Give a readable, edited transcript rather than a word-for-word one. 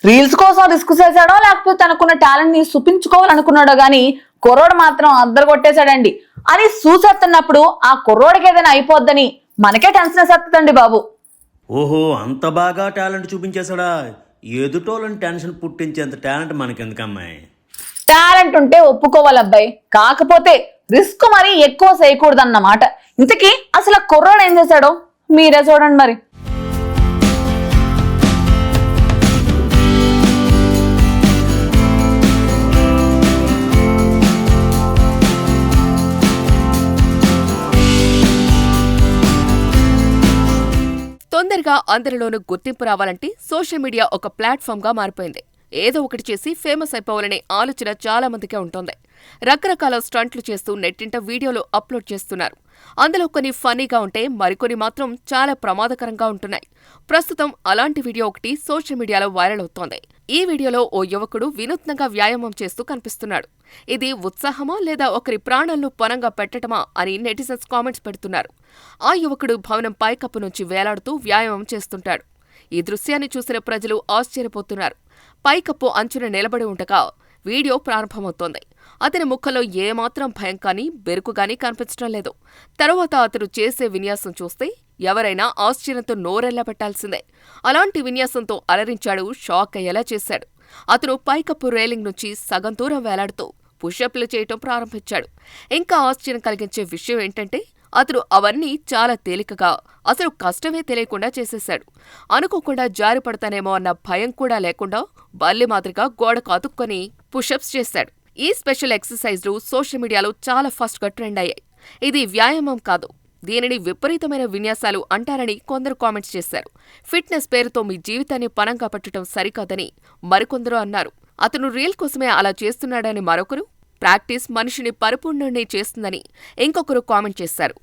Reels కోసం risk చేశాడో లేకపోతే తనకున్న టాలెంట్ ని చూపించుకోవాలనుకున్నాడో గానీ కుర్రోడు మాత్రం అద్దరు కొట్టేశాడండి అని చూసేస్తున్నప్పుడు ఆ కుర్రోడికి ఏదైనా అయిపోద్దని మనకే టెన్షన్ వేసేస్తుందండి బాబు. ఓహో, అంత బాగా టాలెంట్ చూపించేశాడా? ఎదుటోళ్ళని టెన్షన్ పుట్టించేంత టాలెంట్ మనకెందుకమ్మాయి? టాలెంట్ ఉంటే ఒప్పుకోవాలి అబ్బాయి, కాకపోతే రిస్క్ మరీ ఎక్కువ చేయకూడదన్నమాట. ఇంతకీ అసలు ఆ కుర్రోడు ఏం చేశాడో మీరే చూడండి మరి. తొందరగా అందరిలోనూ గుర్తింపు రావాలంటే సోషల్ మీడియా ఒక ప్లాట్ఫామ్ గా మారిపోయింది. ఏదో ఒకటి చేసి ఫేమస్ అయిపోవాలనే ఆలోచన చాలా మందికే ఉంటుంది. రకరకాల స్టంట్లు చేస్తూ నెట్టింట వీడియోలు అప్లోడ్ చేస్తున్నారు. అందులో కొన్ని ఫన్నీగా ఉంటే మరికొన్ని మాత్రం చాలా ప్రమాదకరంగా ఉంటున్నాయి. ప్రస్తుతం అలాంటి వీడియో ఒకటి సోషల్ మీడియాలో వైరల్ అవుతోంది. ఈ వీడియోలో ఓ యువకుడు వినూత్నంగా వ్యాయామం చేస్తూ కనిపిస్తున్నాడు. ఇది ఉత్సాహమా లేదా ఒకరి ప్రాణాలను పణంగా పెట్టటమా అని నెటిజన్స్ కామెంట్స్ పెడుతున్నారు. ఆ యువకుడు భవనం పైకప్పు నుంచి వేలాడుతూ వ్యాయామం చేస్తుంటాడు. ఈ దృశ్యాన్ని చూసిన ప్రజలు ఆశ్చర్యపోతున్నారు. పైకప్పు అంచున నిలబడి ఉండగా వీడియో ప్రారంభమవుతోంది. అతని ముఖంలో ఏమాత్రం భయం కానీ బెరుకు గానీ కనిపించడం లేదు. తరువాత అతను చేసే విన్యాసం చూస్తే ఎవరైనా ఆశ్చర్యంతో నోరెళ్లా పెట్టాల్సిందే. అలాంటి విన్యాసంతో అలరించాడు, షాక్ అయ్యేలా చేశాడు. అతను పైకప్పు రైలింగ్ నుంచి సగం దూరం వేలాడుతూ పుషప్లు చేయటం ప్రారంభించాడు. ఇంకా ఆశ్చర్యం కలిగించే విషయం ఏంటంటే అతను అవన్నీ చాలా తేలికగా, అసలు కష్టమే తెలియకుండా చేసేశాడు. అనుకోకుండా జారిపడతానేమో అన్న భయం కూడా లేకుండా బల్లి మాదిరిగా గోడకు అతుక్కొని పుషప్స్ చేశాడు. ఈ స్పెషల్ ఎక్సర్సైజ్లు సోషల్ మీడియాలో చాలా ఫాస్ట్గా ట్రెండ్ అయ్యాయి. ఇది వ్యాయామం కాదు, దీనిని విపరీతమైన విన్యాసాలు అంటారని కొందరు కామెంట్స్ చేశారు. ఫిట్నెస్ పేరుతో మీ జీవితాన్ని పణంగా పెట్టడం సరికాదని మరికొందరు అన్నారు. అతను రీల్ కోసమే అలా చేస్తున్నాడని మరొకరు, ప్రాక్టీస్ మనిషిని పరిపూర్ణుణ్ణి చేస్తుందని ఇంకొకరు కామెంట్ చేశారు.